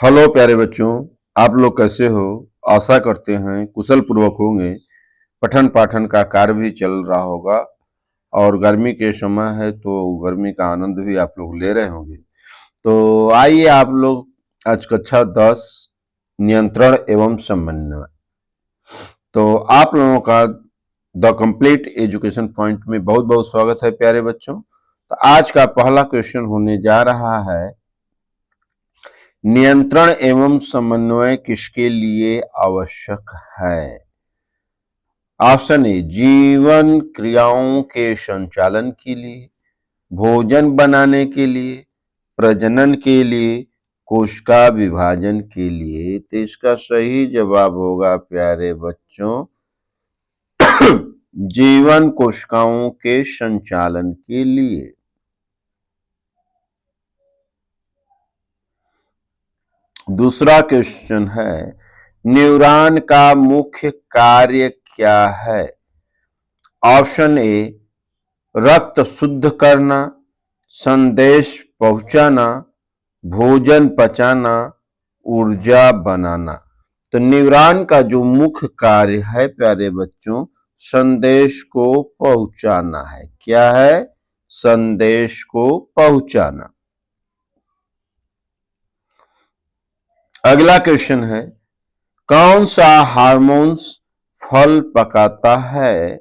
Hello प्यारे बच्चों, आप लोग कैसे हो? आशा करते हैं कुशल पूर्वक होंगे। पठन पाठन का कार्य भी चल रहा होगा और गर्मी के समय है तो गर्मी का आनंद भी आप लोग ले रहे होंगे। तो आइए आप लोग आज कक्षा 10 नियंत्रण एवं समन्वय। तो आप लोगों का द कंप्लीट एजुकेशन पॉइंट में बहुत बहुत स्वागत है प्यारे बच्चों। तो आज का पहला क्वेश्चन होने जा रहा है, नियंत्रण एवं समन्वय किसके लिए आवश्यक है? ऑप्शन ए, जीवन क्रियाओं के संचालन के लिए, भोजन बनाने के लिए, प्रजनन के लिए, कोशिका विभाजन के लिए। तो इसका सही जवाब होगा प्यारे बच्चों जीवन कोशिकाओं के संचालन के लिए। दूसरा क्वेश्चन है, न्यूरॉन का मुख्य कार्य क्या है? ऑप्शन ए, रक्त शुद्ध करना, संदेश पहुंचाना, भोजन पचाना, ऊर्जा बनाना। तो न्यूरॉन का जो मुख्य कार्य है प्यारे बच्चों, संदेश को पहुंचाना है। क्या है? संदेश को पहुंचाना। अगला क्वेश्चन है, कौन सा हार्मोन्स फल पकाता है?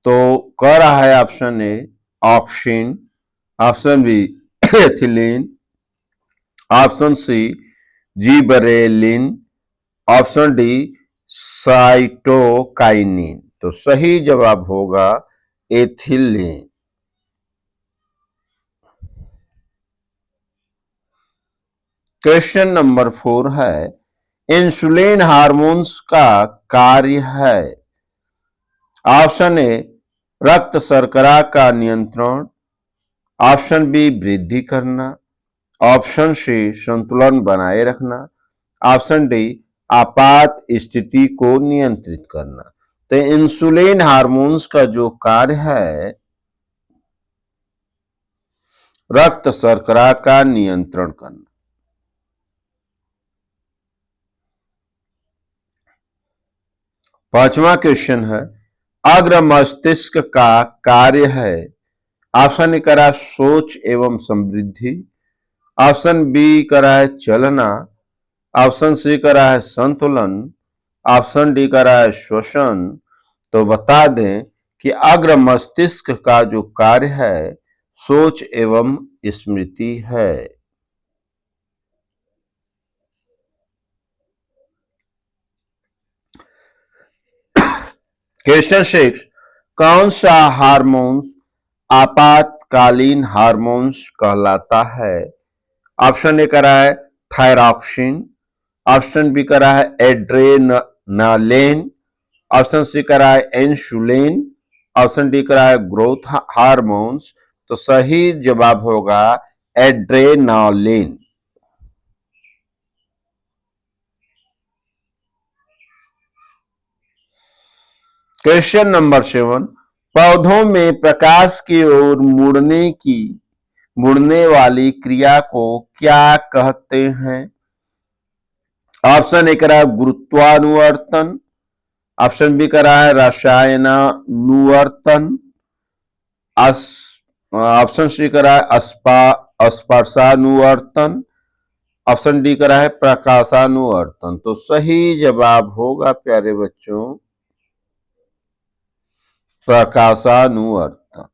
तो कह रहा है option A auxin, option B ethylene, option C gibberellin, option D cytokinin. तो सही जवाब होगा एथिलीन। क्वेश्चन नंबर 4 है, इंसुलिन हार्मोन्स का कार्य है। ऑप्शन ए, रक्त शर्करा का नियंत्रण, ऑप्शन बी वृद्धि करना, ऑप्शन सी संतुलन बनाए रखना, ऑप्शन डी आपात स्थिति को नियंत्रित करना। तो इंसुलिन हार्मोन्स का जो कार्य है, रक्त शर्करा का नियंत्रण करना। पांचवा क्वेश्चन है, अग्र मस्तिष्क का कार्य है। ऑप्शन ए करा सोच एवं समृद्धि, ऑप्शन बी करा है चलना, ऑप्शन सी करा है संतुलन, ऑप्शन डी करा है श्वसन। तो बता दें कि अग्र मस्तिष्क का जो कार्य है सोच एवं स्मृति है। क्वेश्चन 6, कौन सा हार्मोन्स आपातकालीन हार्मोन्स कहलाता है? ऑप्शन ए करा है थायरॉक्सिन, ऑप्शन बी करा है एड्रेनालिन, ऑप्शन सी करा है इंसुलिन, ऑप्शन डी करा है ग्रोथ हार्मोन्स। तो सही जवाब होगा एड्रेनालिन। क्वेश्चन नंबर 7, पौधों में प्रकाश की ओर मुड़ने वाली क्रिया को क्या कहते हैं? ऑप्शन ए करा है गुरुत्वानुवर्तन, ऑप्शन बी करा है रसायनानुवर्तन, ऑप्शन सी करा है स्पर्शानुवर्तन, ऑप्शन डी करा है प्रकाशानुवर्तन। तो सही जवाब होगा प्यारे बच्चों प्रकाशानुवर्तन।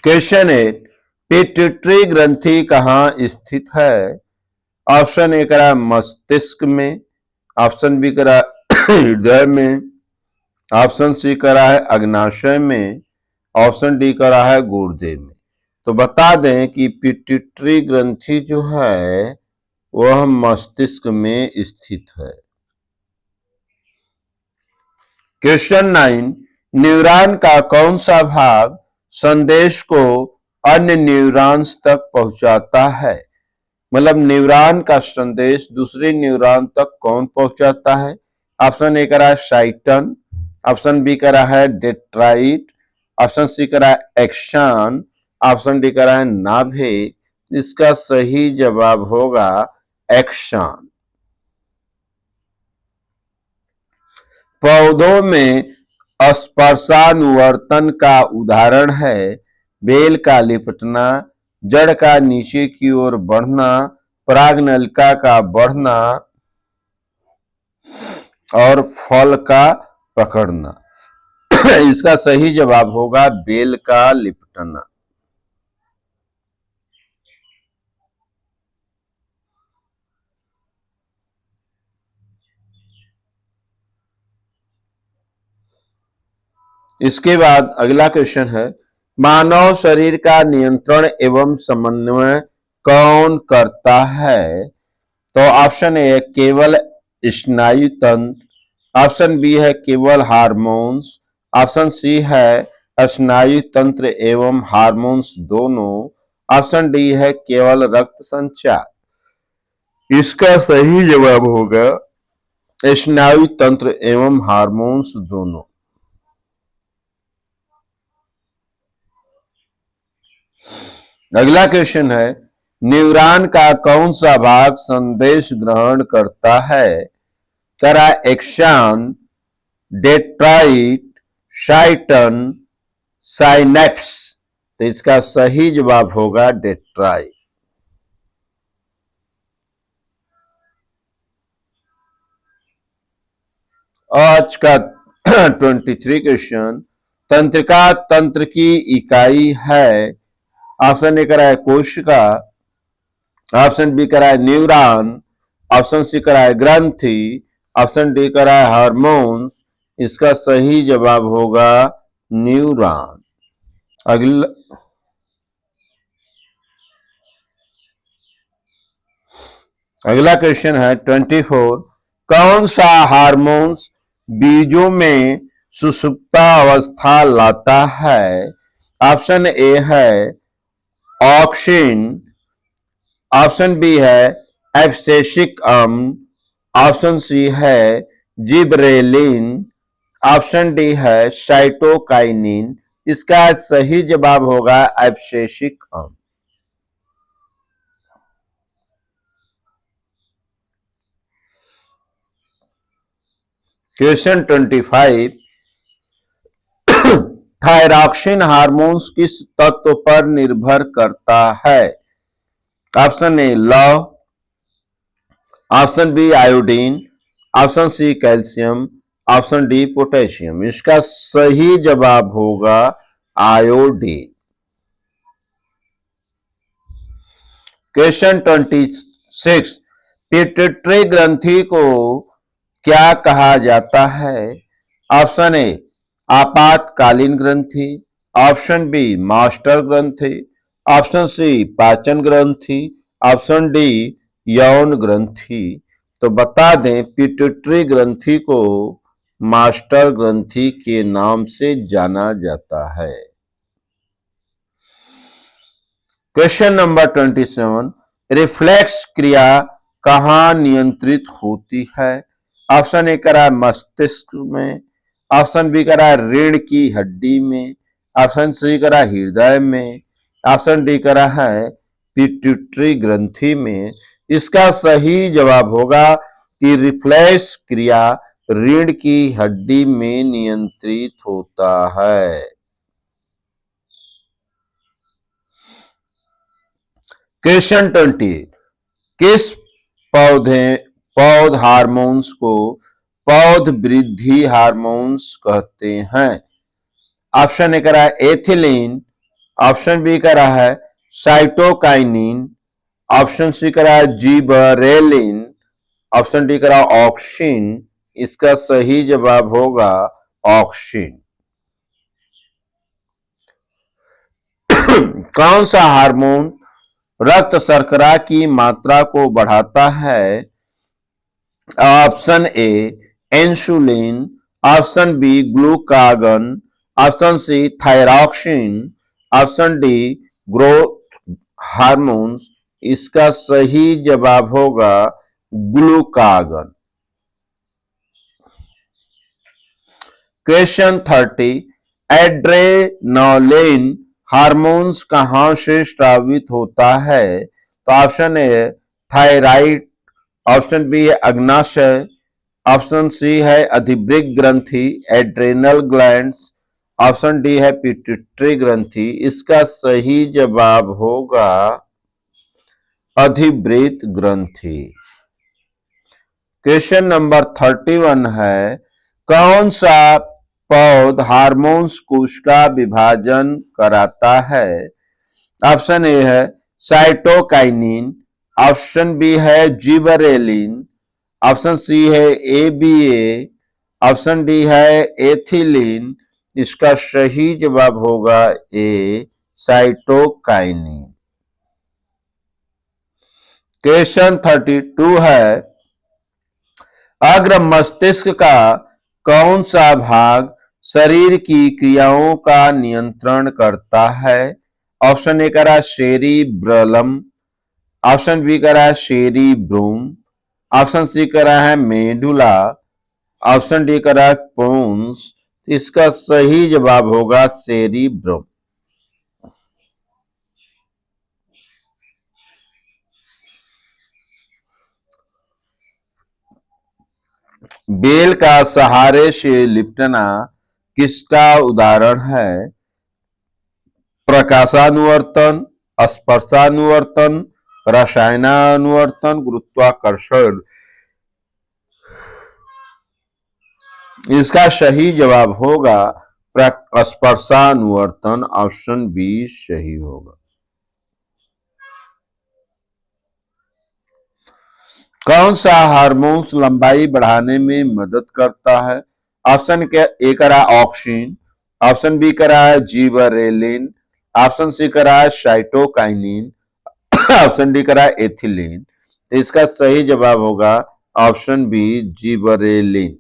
क्वेश्चन 8, पिट्यूटरी ग्रंथि कहाँ स्थित है? ऑप्शन ए करा मस्तिष्क में, ऑप्शन बी करा हृदय में, ऑप्शन सी करा है अग्नाशय में, ऑप्शन डी करा है गुर्दे में। तो बता दें कि पिट्यूटरी ग्रंथि जो है वह मस्तिष्क में स्थित है। क्वेश्चन 9, न्यूरॉन का कौन सा भाग संदेश को अन्य न्यूरॉन्स तक पहुंचाता है? मतलब न्यूरॉन का संदेश दूसरे न्यूरॉन तक कौन पहुंचाता है? ऑप्शन ए करा है साइटन, ऑप्शन बी करा है डेट्राइट, ऑप्शन सी करा है एक्शन, ऑप्शन डी करा है नाभे, इसका सही जवाब होगा एक्शन। पौधों में स्पर्शानुवर्तन का उदाहरण है बेल का लिपटना, जड़ का नीचे की ओर बढ़ना, परागनलिका का बढ़ना और फल का पकड़ना। इसका सही जवाब होगा बेल का लिपटना। इसके बाद अगला क्वेश्चन है, मानव शरीर का नियंत्रण एवं समन्वय कौन करता है? तो ऑप्शन ए है केवल स्नायु तंत्र, ऑप्शन बी है केवल हार्मोन्स, ऑप्शन सी है स्नायु तंत्र एवं हार्मोन्स दोनों, ऑप्शन डी है केवल रक्त संचार। इसका सही जवाब होगा स्नायु तंत्र एवं हार्मोन्स दोनों। अगला क्वेश्चन है, न्यूरॉन का कौन सा भाग संदेश ग्रहण करता है? करा एक्सन, डेट्राइट, साइटन, साइनेप्स। तो इसका सही जवाब होगा डेट्राइट। आज का 23 क्वेश्चन, तंत्रिका तंत्र की इकाई है। ऑप्शन ए करा है कोशिका, ऑप्शन बी करा है न्यूरॉन, ऑप्शन सी करा है ग्रंथि, ऑप्शन डी करा है हार्मोन्स। इसका सही जवाब होगा न्यूरॉन। अगला अगला क्वेश्चन है 24, कौन सा हार्मोन्स बीजों में सुषुप्तावस्था लाता है? ऑप्शन ए है ऑक्सिन, ऑप्शन बी है एब्सिसिक अम्ल, ऑप्शन सी है जिबरेलिन, ऑप्शन डी है साइटोकाइनिन। इसका सही जवाब होगा एब्सिसिक अम्ल। क्वेश्चन 25, थायरॉक्सिन हार्मोन्स किस तत्व पर निर्भर करता है? ऑप्शन ए लौह, option B iodine, option C calcium, option D potassium. इसका सही जवाब होगा आयोडीन। क्वेश्चन 26, पिट्यूटरी ग्रंथि को क्या कहा जाता है? ऑप्शन ए आपातकालीन ग्रंथि, ऑप्शन बी मास्टर ग्रंथि, ऑप्शन सी पाचन ग्रंथि, ऑप्शन डी यौन ग्रंथि। तो बता दें पिट्यूटरी ग्रंथि को मास्टर ग्रंथि के नाम से जाना जाता है। क्वेश्चन नंबर 27, रिफ्लेक्स क्रिया कहाँ नियंत्रित होती है? ऑप्शन ए करा मस्तिष्क में, ऑप्शन बी करा रीढ़ की हड्डी में, ऑप्शन सी करा हृदय में, ऑप्शन डी करा है पिट्यूटरी ग्रंथि में। इसका सही जवाब होगा कि रिफ्लेक्स क्रिया रीढ़ की हड्डी में नियंत्रित होता है। क्वेश्चन 20, किस पौध हार्मोन्स को पौध वृद्धि हार्मोन्स कहते हैं? ऑप्शन ए करा है एथिलीन, ऑप्शन बी करा है साइटोकाइनिन, ऑप्शन सी करा है जिबरेलिन, ऑप्शन डी करा ऑक्सिन। इसका सही जवाब होगा ऑक्सिन। कौन सा हार्मोन रक्त शर्करा की मात्रा को बढ़ाता है? Option A insulin, option B glucagon, option C thyroxine, option D growth hormones. इसका सही जवाब होगा ग्लूकागन। क्वेश्चन 30, एड्रेनालिन हार्मोन्स कहाँ से स्रावित होता है? तो option A thyroid, option B है अग्नाशय, ऑप्शन सी है अधिवृक्क ग्रंथि एड्रेनल ग्लैंड्स, ऑप्शन डी है पिट्यूटरी ग्रंथि। इसका सही जवाब होगा अधिवृक्क ग्रंथि। क्वेश्चन नंबर 31 है, कौन सा पौध हार्मोन्स कोश का विभाजन कराता है? ऑप्शन ए है साइटोकाइनिन, ऑप्शन बी है जिबरेलिन, ऑप्शन सी है एबीए, ऑप्शन डी है एथिलीन। इसका सही जवाब होगा ए साइटोकाइनिन। क्वेश्चन 32 है, अग्र मस्तिष्क का कौन सा भाग शरीर की क्रियाओं का नियंत्रण करता है? ऑप्शन ए करा सेरिब्रलम, ऑप्शन बी करा सेरिब्रूम, ऑप्शन सी करा है मेडुला, ऑप्शन डी करा पोन्स। इसका सही जवाब होगा सेरिब्रम। बेल का सहारे से लिपटना किसका उदाहरण है? प्रकाशानुवर्तन, स्पर्शानुवर्तन, रसायनानुवर्तन, गुरुत्वाकर्षण। इसका सही जवाब होगा स्पर्शानुवर्तन, ऑप्शन बी सही होगा। कौन सा हार्मोन्स लंबाई बढ़ाने में मदद करता है? ऑप्शन ए करा ऑक्सिन, ऑप्शन बी करा है जिबरेलिन, ऑप्शन सी करा है साइटोकाइनिन, ऑप्शन डी करा है एथिलीन। तो इसका सही जवाब होगा ऑप्शन बी जिबरेलिन।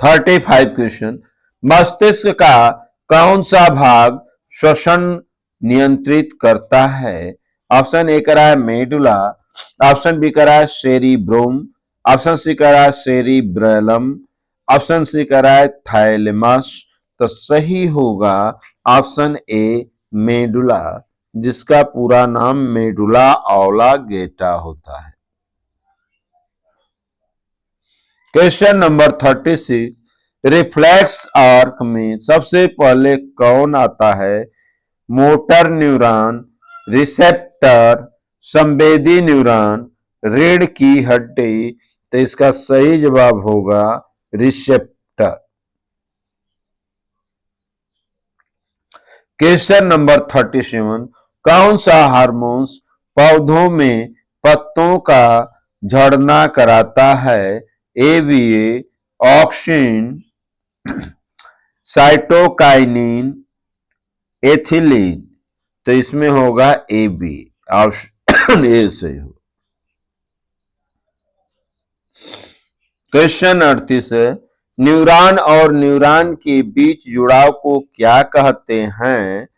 35 क्वेश्चन, मस्तिष्क का कौन सा भाग श्वसन नियंत्रित करता है? ऑप्शन ए करा है मेडुला, ऑप्शन बी करा है सेरिब्रोम, ऑप्शन सी करा है सेरिब्रलम, ऑप्शन सी करा है थाइलेमस। तो सही होगा ऑप्शन ए मेडुला, जिसका पूरा नाम मेडुला ऑब्लांगेटा होता है। क्वेश्चन नंबर 36, रिफ्लेक्स आर्क में सबसे पहले कौन आता है? मोटर न्यूरॉन, रिसेप्टर, संवेदी न्यूरॉन, रीढ़ की हड्डी। तो इसका सही जवाब होगा रिसेप्टर। क्वेश्चन नंबर 37, कौन सा हार्मोन्स पौधों में पत्तों का झड़ना कराता है? ABA, auxin, cytokinin, ethylene. तो इसमें होगा ए बी, ऑप्शन ए सही हो। क्वेश्चन 38 है, न्यूरॉन और न्यूरॉन के बीच जुड़ाव को क्या कहते हैं?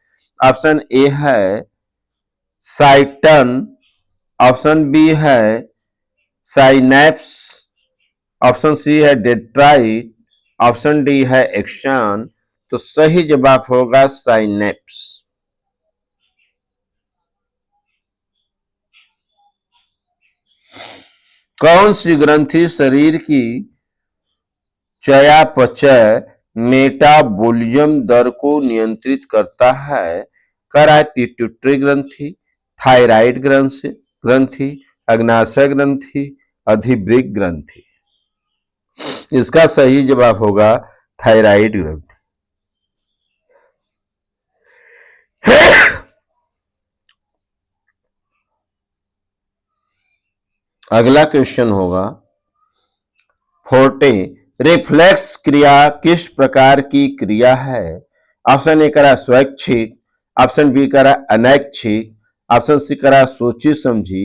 ऑप्शन ए है साइटन, ऑप्शन बी है साइनैप्स, ऑप्शन सी है डेंड्राइट, ऑप्शन डी है एक्सन। तो सही जवाब होगा साइनैप्स। कौन सी ग्रंथि शरीर की चयापचय मेटाबॉलिज्म दर को नियंत्रित करता है? करा पिट्यूटरी ग्रंथि, थायराइड ग्रंथि, अग्नाशय ग्रंथि, अधिवृक्क ग्रंथि। इसका सही जवाब होगा थायराइड ग्रंथि। अगला क्वेश्चन होगा 40, रिफ्लेक्स क्रिया किस प्रकार की क्रिया है? ऑप्शन ए करा स्वैच्छिक, ऑप्शन बी करा अनैच्छिक, ऑप्शन सी करा सोची समझी,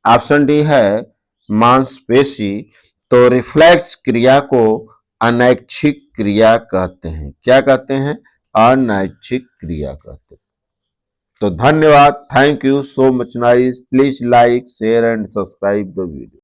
ऑप्शन डी है मांसपेशी। तो रिफ्लेक्स क्रिया को अनैच्छिक क्रिया कहते हैं। क्या कहते हैं? अनैच्छिक क्रिया कहते हैं। तो धन्यवाद, thank you so much nice, please like share and subscribe the video.